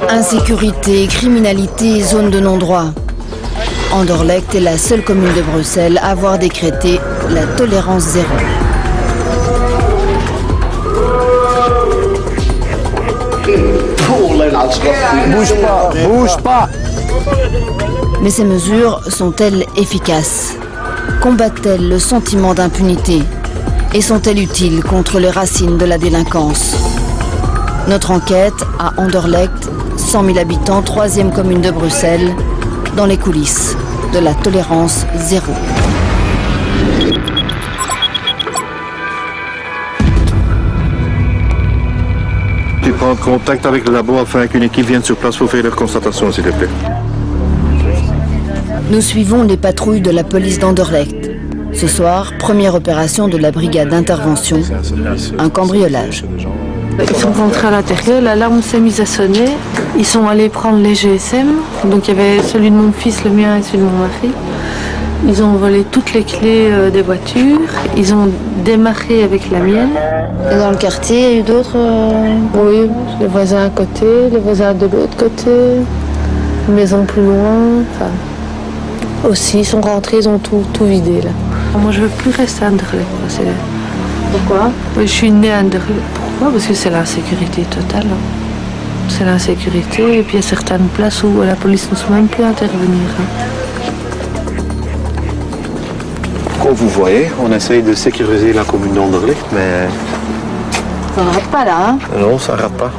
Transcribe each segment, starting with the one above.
Insécurité, criminalité, zone de non-droit. Anderlecht est la seule commune de Bruxelles à avoir décrété la tolérance zéro. Bouge pas, bouge pas. Mais ces mesures sont-elles efficaces? Combattent-elles le sentiment d'impunité? Et sont-elles utiles contre les racines de la délinquance? Notre enquête à Anderlecht, 100 000 habitants, 3e commune de Bruxelles, dans les coulisses de la tolérance zéro. Tu prends contact avec le labo afin qu'une équipe vienne sur place pour faire leur constatation, s'il te plaît. Nous suivons les patrouilles de la police d'Anderlecht. Ce soir, première opération de la brigade d'intervention, un cambriolage. Ils sont rentrés à l'intérieur, l'alarme s'est mise à sonner. Ils sont allés prendre les GSM. Donc il y avait celui de mon fils, le mien et celui de mon mari. Ils ont volé toutes les clés des voitures. Ils ont démarré avec la mienne. Et dans le quartier, il y a eu d'autres... Oui, les voisins à côté, les voisins de l'autre côté, une maison plus loin. Enfin, aussi, ils sont rentrés, ils ont tout vidé là. Moi, je veux plus rester à Anderlecht. Pourquoi? Je suis née à Anderlecht. Pourquoi? Parce que c'est l'insécurité totale. C'est l'insécurité et puis il y a certaines places où la police ne sait même plus intervenir. Comme vous voyez, on essaye de sécuriser la commune d'Anderlecht, mais... Ça ne rate pas là, hein? Non, ça ne rate pas.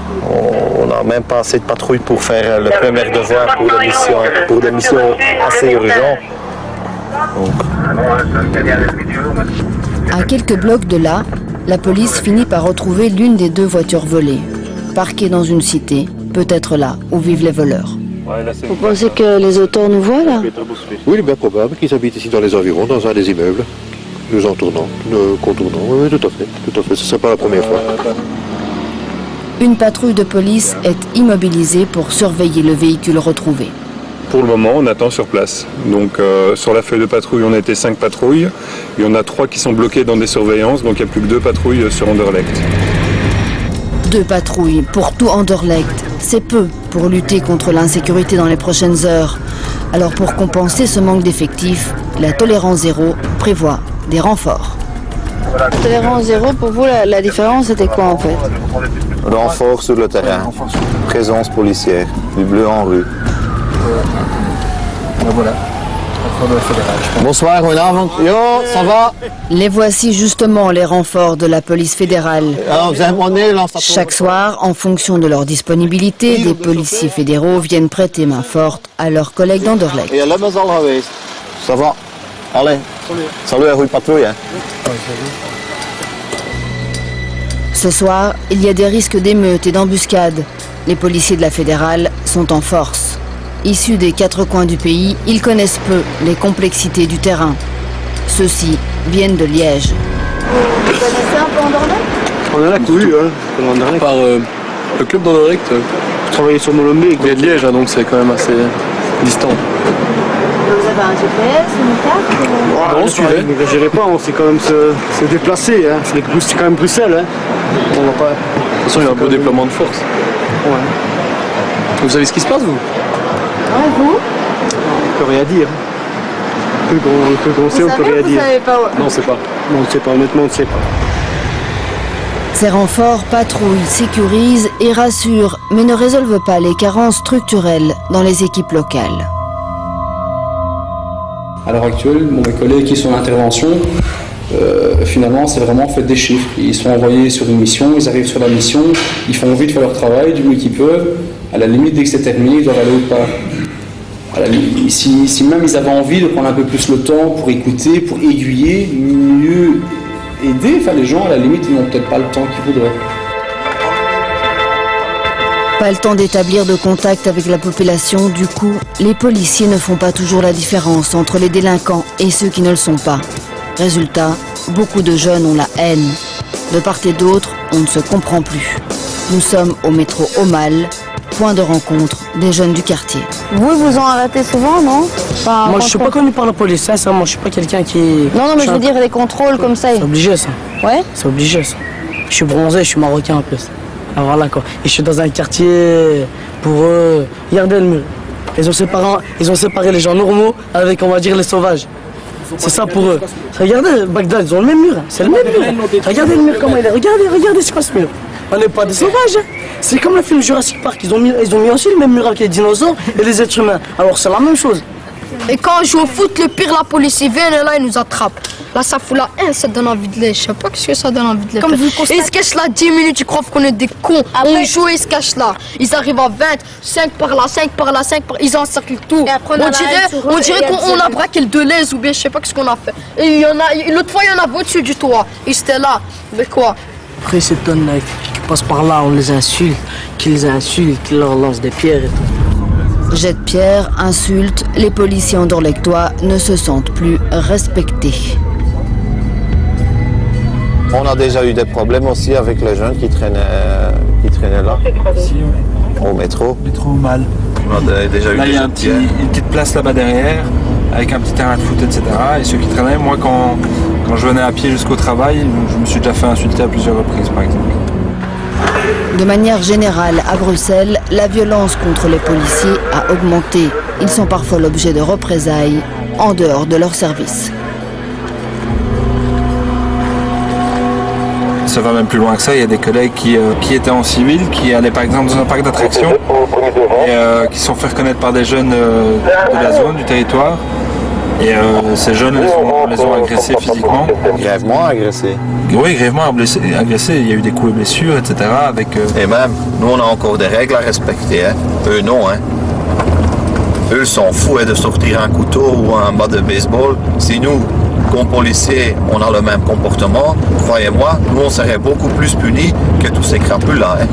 On n'a même pas assez de patrouilles pour faire le premier devoir pour des missions assez urgentes. Donc... À quelques blocs de là, la police finit par retrouver l'une des 2 voitures volées, parquée dans une cité, peut-être là où vivent les voleurs. Vous pensez que les auteurs nous voient là? Oui, il est bien probable qu'ils habitent ici dans les environs, dans un des immeubles. Nous entournons, nous contournons. Oui, tout à fait, tout à fait. Ce ne serait pas la première fois. Une patrouille de police est immobilisée pour surveiller le véhicule retrouvé. Pour le moment, on attend sur place. Donc sur la feuille de patrouille, on a été 5 patrouilles. Il y en a 3 qui sont bloquées dans des surveillances, donc il n'y a plus que 2 patrouilles sur Anderlecht. 2 patrouilles pour tout Anderlecht, c'est peu pour lutter contre l'insécurité dans les prochaines heures. Alors pour compenser ce manque d'effectifs, la tolérance zéro prévoit des renforts. Tolérance zéro, pour vous, la différence c'était quoi en fait? Renfort sur le terrain, présence policière, du bleu en rue. Voilà. Bonsoir, goedenavond. Yo, ça va? Les voici justement les renforts de la police fédérale. Alors, vous avez mon Nederlands? Chaque soir, en fonction de leur disponibilité, des policiers fédéraux viennent prêter main forte à leurs collègues d'Anderlecht. Et là, al geweest. Ça va? Allez. Salut, goede patrouille. Ce soir, il y a des risques d'émeutes et d'embuscades. Les policiers de la fédérale sont en force. Issus des 4 coins du pays, ils connaissent peu les complexités du terrain. Ceux-ci viennent de Liège. Vous connaissez un peu Anderlecht? Anderlecht, oui, hein. Anderlecht. Par le club d'Anderlecht. Je travaillais sur Molenbeek. Il est de Liège, hein, donc c'est quand même assez distant. Vous avez un GPS, une carte? Non, on suivait. Ne gérez pas, on sait quand même se déplacer. Hein. C'est quand même Bruxelles. Hein. On va pas... De toute façon, il y a un beau déploiement de force. Ouais. Vous savez ce qui se passe, vous? Ouais, vous? On peut rien dire. Plus qu'on sait, on peut rien dire. Savez pas, ouais. Non, c'est pas. Non, on ne sait pas, honnêtement, on ne sait pas. Ces renforts patrouillent, sécurisent et rassurent, mais ne résolvent pas les carences structurelles dans les équipes locales. À l'heure actuelle, mes collègues qui sont en intervention, finalement, c'est vraiment fait des chiffres. Ils sont envoyés sur une mission, ils arrivent sur la mission, ils font vite faire leur travail du mieux qu'ils peuvent. À la limite, dès que c'est terminé, ils doivent aller autre part. À la limite, si même ils avaient envie de prendre un peu plus le temps pour écouter, pour aiguiller, mieux aider, enfin, les gens, à la limite, ils n'ont peut-être pas le temps qu'ils voudraient. Pas le temps d'établir de contact avec la population, du coup, les policiers ne font pas toujours la différence entre les délinquants et ceux qui ne le sont pas. Résultat, beaucoup de jeunes ont la haine. De part et d'autre, on ne se comprend plus. Nous sommes au métro Aumale, point de rencontre des jeunes du quartier. Vous en arrêtez souvent, non? Enfin, moi, je suis pas connu par la police, ça, moi, je suis pas quelqu'un qui... Non, mais je veux dire, des contrôles comme ça. C'est obligé, ça. Ouais? C'est obligé, ça. Je suis bronzé, je suis marocain en plus. Ah, voilà quoi. Et je suis dans un quartier, pour eux, regardez le mur. Ils ont séparé les gens normaux avec, on va dire, les sauvages. C'est ça pour eux. Regardez, Bagdad, ils ont le même mur. C'est le même mur. Regardez le mur, comment il est. Regardez, c'est quoi ce mur? On n'est pas des sauvages. C'est comme le film Jurassic Park. Ils ont mis aussi le même mur avec les dinosaures et les êtres humains. Alors c'est la même chose. Et quand on joue au foot, le pire, la police, ils viennent et là, ils nous attrapent. Là, ça fout la haine, ça donne envie de les. Je sais pas ce que ça donne envie de les. Comme vous constatez... Ils se cachent là 10 minutes, ils croient qu'on est des cons. Après... On joue et ils se cachent là. Ils arrivent à 20, 5 par là, 5 par là, 5 par là. Ils encerclent tout. On dirait qu'on a braqué le Deleuze ou bien je sais pas ce qu'on a fait. Et il y en a, l'autre fois, il y en a au-dessus du toit. Ils étaient là. Mais quoi? Après, ces tonnes qui passent par là, on les insulte, qu'ils leur lancent des pierres et tout. Jets de pierre, insultes, les policiers andorlectois ne se sentent plus respectés. On a déjà eu des problèmes aussi avec les jeunes qui traînaient là. Au métro. Métro mal. On a déjà eu là, il y a une petite place là-bas derrière, avec un petit terrain de foot, etc. Et ceux qui traînaient, moi, quand je venais à pied jusqu'au travail, je me suis déjà fait insulter à plusieurs reprises, par exemple. De manière générale, à Bruxelles, la violence contre les policiers a augmenté. Ils sont parfois l'objet de représailles en dehors de leur service. Ça va même plus loin que ça, il y a des collègues qui étaient en civil, qui allaient par exemple dans un parc d'attractions et qui se sont fait reconnaître par des jeunes de la zone, du territoire. Et ces jeunes les ont agressés physiquement. Grièvement agressés. Oui, grièvement agressés. Il y a eu des coups et blessures, etc. Et même, nous on a encore des règles à respecter. Hein. Eux non. Hein. Eux s'en foutent de sortir un couteau ou un bat de baseball. Si nous, comme policiers, on a le même comportement, croyez-moi, nous on serait beaucoup plus punis que tous ces crapules-là. Hein.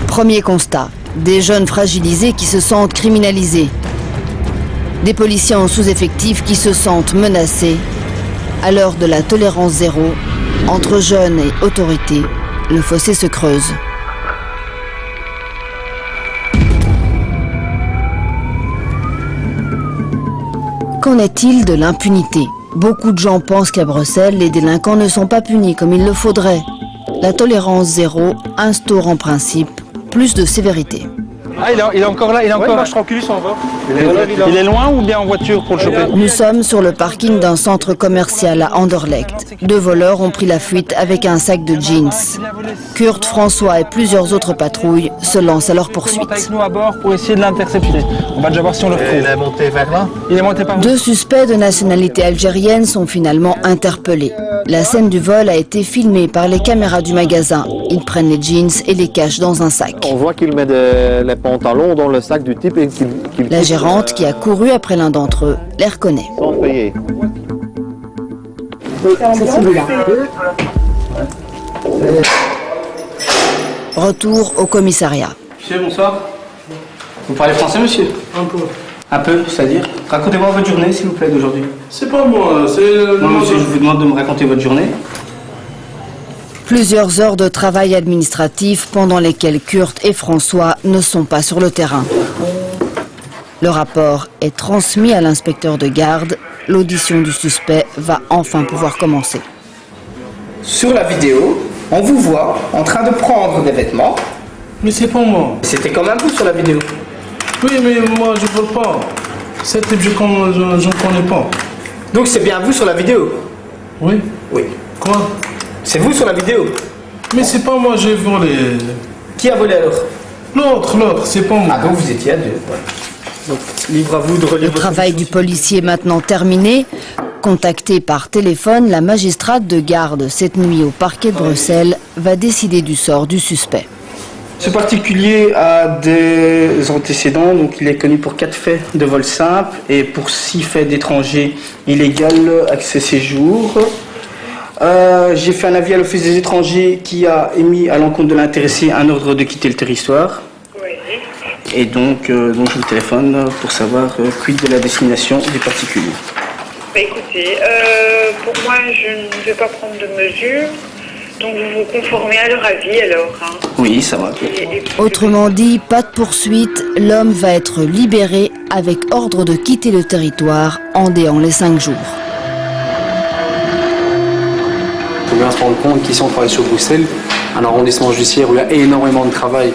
Premier constat, des jeunes fragilisés qui se sentent criminalisés. Des policiers en sous-effectif qui se sentent menacés. À l'heure de la tolérance zéro, entre jeunes et autorités, le fossé se creuse. Qu'en est-il de l'impunité? Beaucoup de gens pensent qu'à Bruxelles, les délinquants ne sont pas punis comme il le faudrait. La tolérance zéro instaure en principe plus de sévérité. Ah, il est encore là, il est encore là. Marche tranquille, il s'en va. Il est loin ou bien en voiture pour le choper? Nous sommes sur le parking d'un centre commercial à Anderlecht. 2 voleurs ont pris la fuite avec un sac de jeans. Kurt, François et plusieurs autres patrouilles se lancent à leur poursuite. Avec nous à bord pour essayer de l'intercepter. On va déjà voir si on le retrouve. Il est monté vers là? Il est monté par là. 2 suspects de nationalité algérienne sont finalement interpellés. La scène du vol a été filmée par les caméras du magasin. Ils prennent les jeans et les cachent dans un sac. On voit qu'il met les pantalons dans le sac du type et qu'il La gérante, qui a couru après l'un d'entre eux, les reconnaît. Sans payer. Retour au commissariat. Monsieur, bonsoir. Vous parlez français, monsieur? Un peu. Un peu, c'est-à-dire? Racontez-moi votre journée, s'il vous plaît, d'aujourd'hui. C'est pas moi, c'est... Non, monsieur, je vous demande de me raconter votre journée. Plusieurs heures de travail administratif pendant lesquelles Kurt et François ne sont pas sur le terrain. Le rapport est transmis à l'inspecteur de garde. L'audition du suspect va enfin pouvoir commencer. Sur la vidéo, on vous voit en train de prendre des vêtements. Mais c'est pas moi. C'était quand même vous sur la vidéo. Oui, mais moi je veux pas. Cet type, je ne connais pas. Donc c'est bien vous sur la vidéo? Oui. Oui. Quoi? C'est vous sur la vidéo? Mais c'est pas moi, j'ai volé. Qui a volé alors? L'autre, c'est pas moi. Ah, donc vous étiez à 2. Ouais. Donc libre à vous de relire. Le travail du policier maintenant terminé. Contactée par téléphone, la magistrate de garde cette nuit au parquet de Bruxelles va décider du sort du suspect. Ce particulier a des antécédents, donc il est connu pour 4 faits de vol simple et pour 6 faits d'étrangers illégaux accès séjour. J'ai fait un avis à l'Office des étrangers qui a émis à l'encontre de l'intéressé un ordre de quitter le territoire. Oui. Et donc je vous téléphone pour savoir quid de la destination du particulier. Bah, écoutez, pour moi, je ne vais pas prendre de mesures. Donc vous vous conformez à leur avis alors, hein. Oui, ça va. Autrement dit, pas de poursuite, l'homme va être libéré avec ordre de quitter le territoire en déant les 5 jours. faut bien se rendre compte qu'ici on travaille sur Bruxelles, un arrondissement judiciaire où il y a énormément de travail.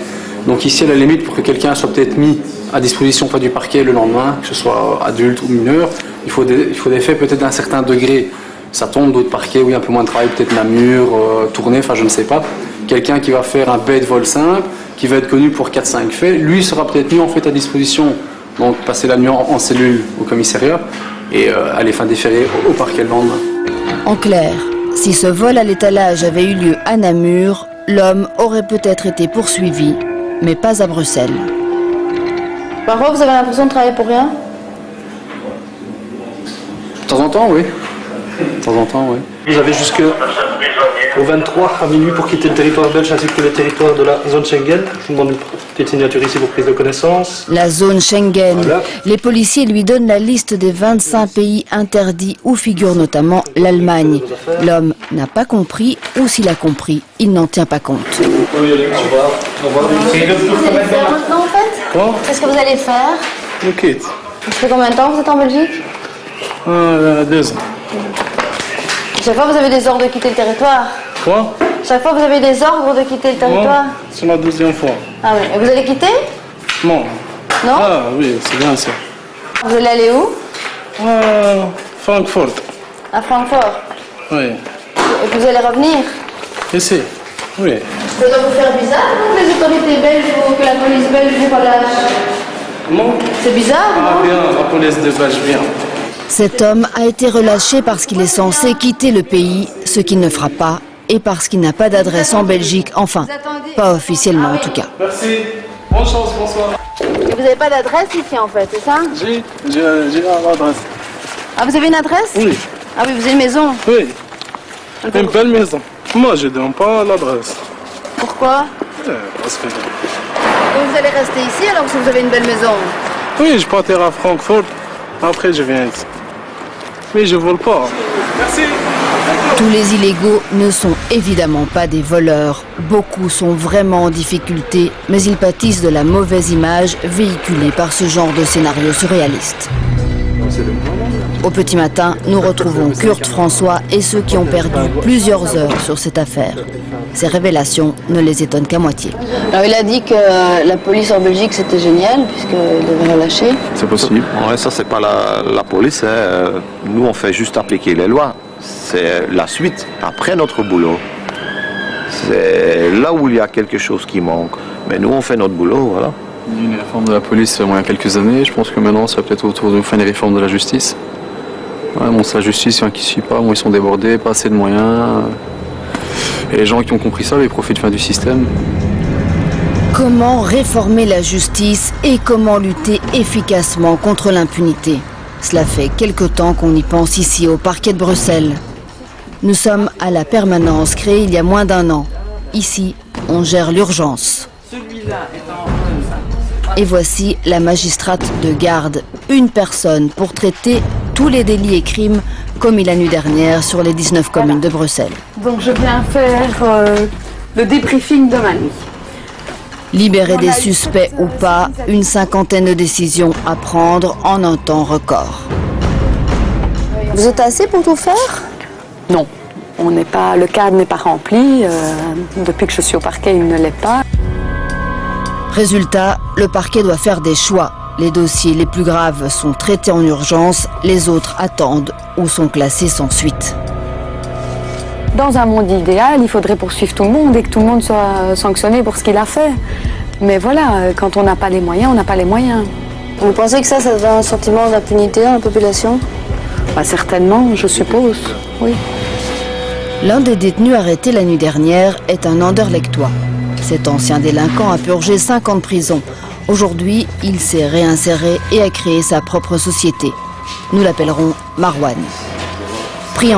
Donc ici, à la limite, pour que quelqu'un soit peut-être mis à disposition pas du parquet le lendemain, que ce soit adulte ou mineur, il faut des faits peut-être d'un certain degré. Ça tombe d'autres parquets où il y a un peu moins de travail, peut-être Namur, Tournai, enfin je ne sais pas. Quelqu'un qui va faire un bête vol simple, qui va être connu pour 4-5 faits, lui sera peut-être mis en fait à disposition. Donc passer la nuit en cellule au commissariat et aller déférer au parquet le lendemain. En clair, si ce vol à l'étalage avait eu lieu à Namur, l'homme aurait peut-être été poursuivi, mais pas à Bruxelles. Parfois, vous avez l'impression de travailler pour rien? De temps en temps, oui. De temps en temps, oui. Vous avez jusqu'au 23 à minuit pour quitter le territoire belge ainsi que le territoire de la zone Schengen. Je vous demande une petite signature ici pour prise de connaissance. La zone Schengen. Voilà. Les policiers lui donnent la liste des 25 pays interdits où figure notamment l'Allemagne. L'homme n'a pas compris, ou s'il a compris, il n'en tient pas compte. Qu'est-ce que vous allez faire maintenant en fait? Quoi? Qu'est-ce que vous allez faire? Je quitte. Ça fait combien de temps que vous êtes en Belgique? 2 ans. Chaque fois vous avez des ordres de quitter le territoire? Quoi? Chaque fois vous avez des ordres de quitter le territoire? C'est la 2e fois. Ah oui, et vous allez quitter? Non. Non? Ah oui, c'est bien ça. Vous allez aller où? Francfort. À Francfort? Oui. Et vous allez revenir? Ici? Oui. Ça doit vous faire bizarre que les autorités belges ou que la police belge vous relâche? Non. C'est bizarre, non? Ah bien, la police de Belge, bien. Cet homme a été relâché parce qu'il est censé quitter le pays, ce qu'il ne fera pas, et parce qu'il n'a pas d'adresse en Belgique, enfin, pas officiellement en tout cas. Merci. Bonne chance, bonsoir. Et vous n'avez pas d'adresse ici en fait, c'est ça? J'ai l'adresse. Ah, vous avez une adresse? Oui. Ah oui, vous avez une maison? Oui. Une belle maison. Moi, je ne donne pas l'adresse. Pourquoi? Parce que... Donc vous allez rester ici alors que vous avez une belle maison? Oui, je partirai à Francfort. Après, je viens ici. Mais je ne vole pas. Merci. Tous les illégaux ne sont évidemment pas des voleurs. Beaucoup sont vraiment en difficulté, mais ils pâtissent de la mauvaise image véhiculée par ce genre de scénario surréaliste. Au petit matin, nous retrouvons Kurt François et ceux qui ont perdu plusieurs heures sur cette affaire. Ces révélations ne les étonnent qu'à moitié. Alors il a dit que la police en Belgique c'était génial puisqu'il devait relâcher. C'est possible. Ouais, ça c'est pas la police. Hein. Nous on fait juste appliquer les lois. C'est la suite, après notre boulot. C'est là où il y a quelque chose qui manque. Mais nous on fait notre boulot, voilà. Il y a eu une réforme de la police il y a quelques années. Je pense que maintenant ça va peut-être autour de faire une réforme de la justice. Ouais, bon, c'est la justice, il y en a qui ne suivent pas. Bon, ils sont débordés, pas assez de moyens. Et les gens qui ont compris ça, ils profitent du système. Comment réformer la justice et comment lutter efficacement contre l'impunité? Cela fait quelque temps qu'on y pense ici au parquet de Bruxelles. Nous sommes à la permanence créée il y a moins d'1 an. Ici, on gère l'urgence. Et voici la magistrate de garde, une personne pour traiter tous les délits et crimes commis la nuit dernière sur les 19 communes de Bruxelles. Donc je viens faire le débriefing de ma nuit. Libérer des suspects ou pas, une 50aine de décisions à prendre en un temps record. Vous êtes assez pour tout faire? Non, le cadre n'est pas rempli. Depuis que je suis au parquet, il ne l'est pas. Résultat, le parquet doit faire des choix. Les dossiers les plus graves sont traités en urgence, les autres attendent ou sont classés sans suite. Dans un monde idéal, il faudrait poursuivre tout le monde et que tout le monde soit sanctionné pour ce qu'il a fait. Mais voilà, quand on n'a pas les moyens, on n'a pas les moyens. Vous pensez que ça donne un sentiment d'impunité dans la population? Certainement, je suppose, oui. L'un des détenus arrêtés la nuit dernière est un Anderlechtois. Cet ancien délinquant a purgé 5 ans de prison. Aujourd'hui, il s'est réinséré et a créé sa propre société. Nous l'appellerons Marwan. Pris en